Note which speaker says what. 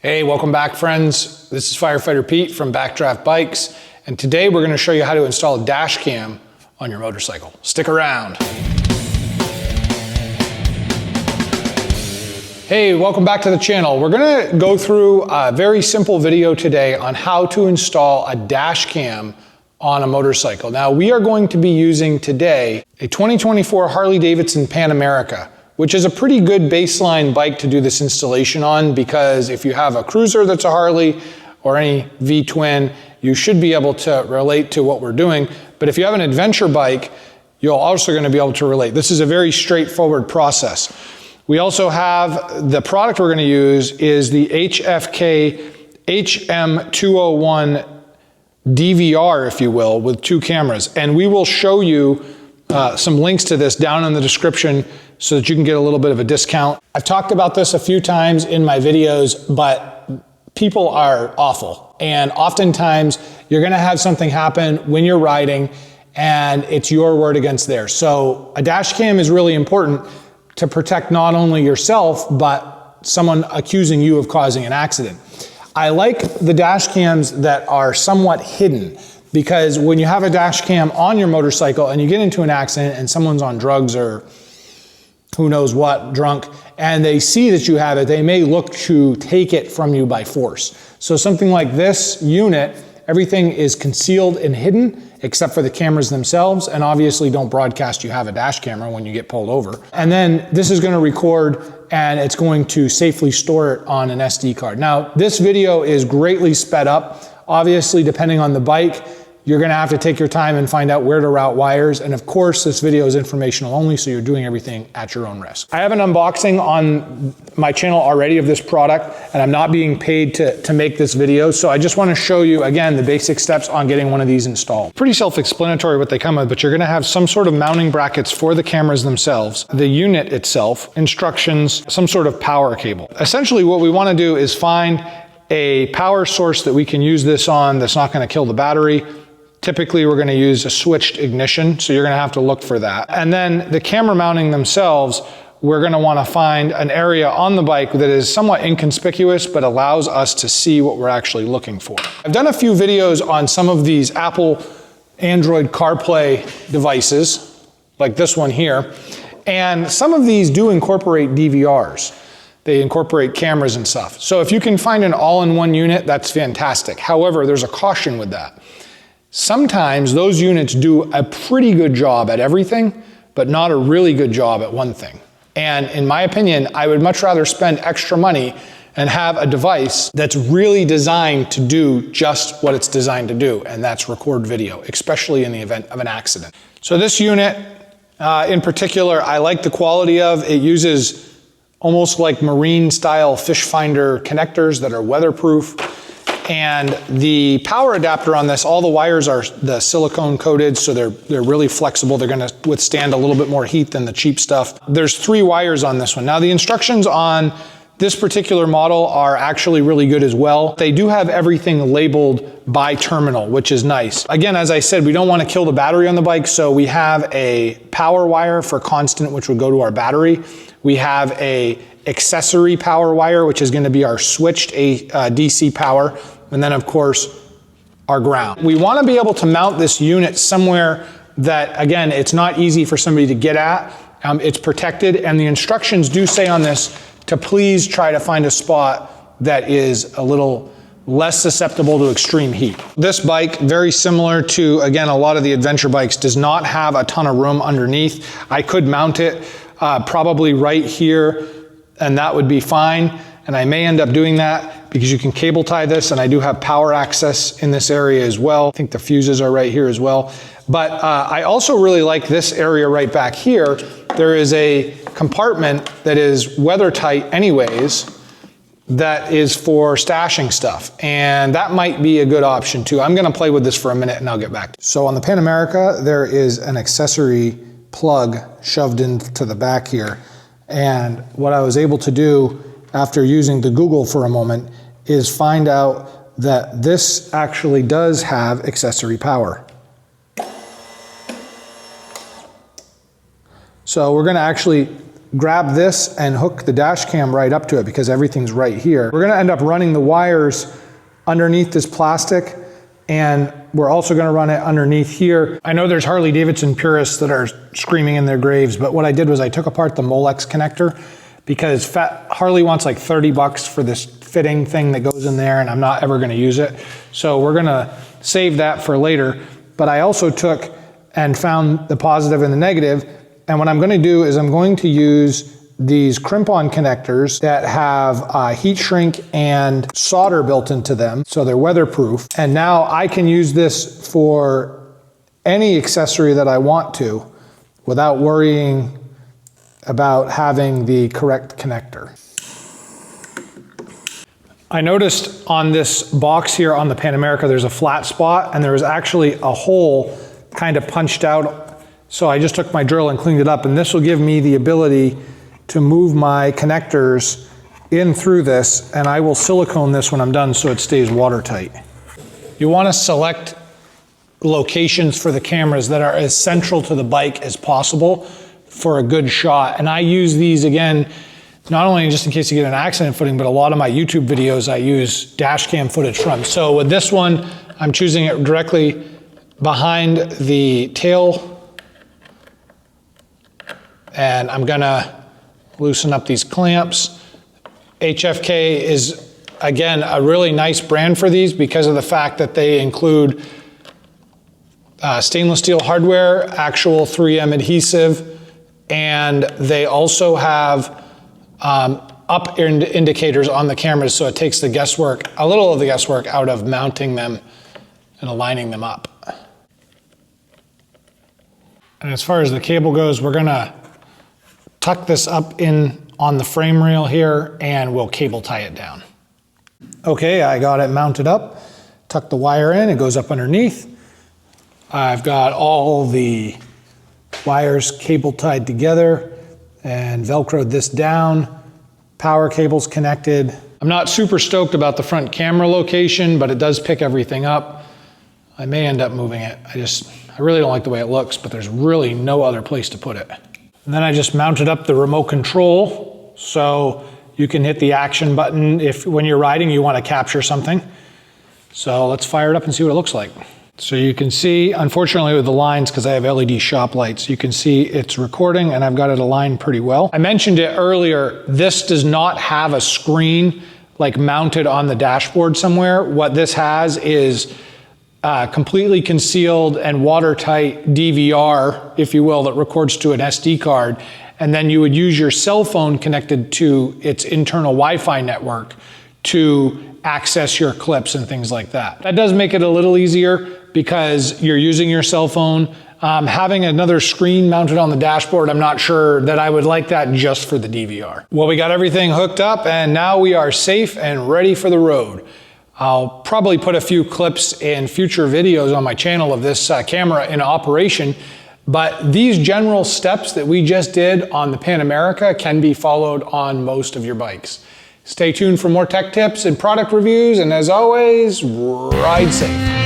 Speaker 1: Hey, welcome back, friends. This is Firefighter Pete from BackDraft Bikes, and today we're going to show you how to install a dash cam on your motorcycle. Stick around. Hey, welcome back to the channel. We're going to go through a very simple video today on how to install a dash cam on a motorcycle. Now, we are going to be using today a 2024 Harley Davidson Pan America, which is a pretty good baseline bike to do this installation on, because if you have a cruiser that's a Harley or any V-twin, you should be able to relate to what we're doing. But if you have an adventure bike, you're also going to be able to relate. This is a very straightforward process. We also have the product we're going to use is the HFK HM-201 DVR, if you will, with 2 cameras. And we will show you some links to this down in the description so that you can get a little bit of a discount. I've talked about this a few times in my videos, but people are awful. And oftentimes you're gonna have something happen when you're riding and it's your word against theirs. So a dash cam is really important to protect not only yourself, but someone accusing you of causing an accident. I like the dash cams that are somewhat hidden, because when you have a dash cam on your motorcycle and you get into an accident and someone's on drugs or who knows what, drunk, and they see that you have it, they may look to take it from you by force. So something like this unit, everything is concealed and hidden except for the cameras themselves, and obviously don't broadcast you have a dash camera when you get pulled over. And then this is going to record and it's going to safely store it on an SD card. Now, this video is greatly sped up. Obviously, depending on the bike, you're gonna have to take your time and find out where to route wires. And of course, this video is informational only, so you're doing everything at your own risk. I have an unboxing on my channel already of this product, and I'm not being paid to make this video. So I just wanna show you, again, the basic steps on getting one of these installed. Pretty self-explanatory what they come with, but you're gonna have some sort of mounting brackets for the cameras themselves, the unit itself, instructions, some sort of power cable. Essentially, what we wanna do is find a power source that we can use this on that's not gonna kill the battery. Typically, we're gonna use a switched ignition, so you're gonna have to look for that. And then the camera mounting themselves, we're gonna wanna find an area on the bike that is somewhat inconspicuous, but allows us to see what we're actually looking for. I've done a few videos on some of these Apple Android CarPlay devices, like this one here, and some of these do incorporate DVRs. They incorporate cameras and stuff. So if you can find an all-in-one unit, that's fantastic. However, there's a caution with that. Sometimes those units do a pretty good job at everything, but not a really good job at one thing. And in my opinion, I would much rather spend extra money and have a device that's really designed to do just what it's designed to do, and that's record video, especially in the event of an accident. So this unit in particular, I like the quality of. It uses almost like marine style fish finder connectors that are weatherproof. And the power adapter on this, all the wires are the silicone coated, so they're really flexible. They're gonna withstand a little bit more heat than the cheap stuff. There's 3 wires on this one. Now, the instructions on this particular model are actually really good as well. They do have everything labeled by terminal, which is nice. Again, as I said, we don't want to kill the battery on the bike, so we have a power wire for constant, which would go to our battery. We have a accessory power wire, which is going to be our switched DC power, and then of course our ground. We want to be able to mount this unit somewhere that, again, it's not easy for somebody to get at. It's protected, and the instructions do say on this to please try to find a spot that is a little less susceptible to extreme heat. This bike, very similar to, again, a lot of the adventure bikes, does not have a ton of room underneath. I could mount it probably right here, and that would be fine. And I may end up doing that because you can cable tie this, and I do have power access in this area as well. I think the fuses are right here as well. But I also really like this area right back here. There is a compartment that is weather tight anyways, that is for stashing stuff. And that might be a good option too. I'm gonna play with this for a minute and I'll get back. So on the Pan America, there is an accessory plug shoved into the back here. And what I was able to do after using the Google for a moment is find out that this actually does have accessory power. So we're gonna actually grab this and hook the dash cam right up to it because everything's right here. We're gonna end up running the wires underneath this plastic, and we're also gonna run it underneath here. I know there's Harley Davidson purists that are screaming in their graves, but what I did was I took apart the Molex connector because Harley wants like 30 bucks for this fitting thing that goes in there, and I'm not ever gonna use it. So we're gonna save that for later. But I also took and found the positive and the negative, and what I'm gonna do is I'm going to use these crimp-on connectors that have heat shrink and solder built into them, so they're weatherproof. And now I can use this for any accessory that I want to without worrying about having the correct connector. I noticed on this box here on the Pan America, there's a flat spot, and there was actually a hole kind of punched out. So I just took my drill and cleaned it up, and this will give me the ability to move my connectors in through this, and I will silicone this when I'm done so it stays watertight. You want to select locations for the cameras that are as central to the bike as possible for a good shot. And I use these again, not only just in case you get an accident footing, but a lot of my YouTube videos I use dash cam footage from. So with this one, I'm choosing it directly behind the tail, and I'm gonna loosen up these clamps. HFK is, again, a really nice brand for these because of the fact that they include stainless steel hardware, actual 3M adhesive, and they also have up indicators on the cameras, so it takes the guesswork, a little of the guesswork out of mounting them and aligning them up. And as far as the cable goes, we're gonna tuck this up in on the frame rail here, and we'll cable tie it down. Okay, I got it mounted up, tuck the wire in, it goes up underneath. I've got all the wires cable tied together and Velcroed this down. Power cable's connected. I'm not super stoked about the front camera location, but it does pick everything up. I may end up moving it. I really don't like the way it looks, but there's really no other place to put it. And then I just mounted up the remote control so you can hit the action button if when you're riding you want to capture something. So let's fire it up and see what it looks like. So you can see, unfortunately with the lines, because I have LED shop lights, you can see it's recording and I've got it aligned pretty well. I mentioned it earlier, this does not have a screen like mounted on the dashboard somewhere. What this has is completely concealed and watertight DVR, if you will, that records to an SD card. And then you would use your cell phone connected to its internal Wi-Fi network to access your clips and things like that. That does make it a little easier because you're using your cell phone. Having another screen mounted on the dashboard, I'm not sure that I would like that just for the DVR. Well, we got everything hooked up and now we are safe and ready for the road. I'll probably put a few clips in future videos on my channel of this camera in operation, but these general steps that we just did on the Pan America can be followed on most of your bikes. Stay tuned for more tech tips and product reviews, and as always, ride safe.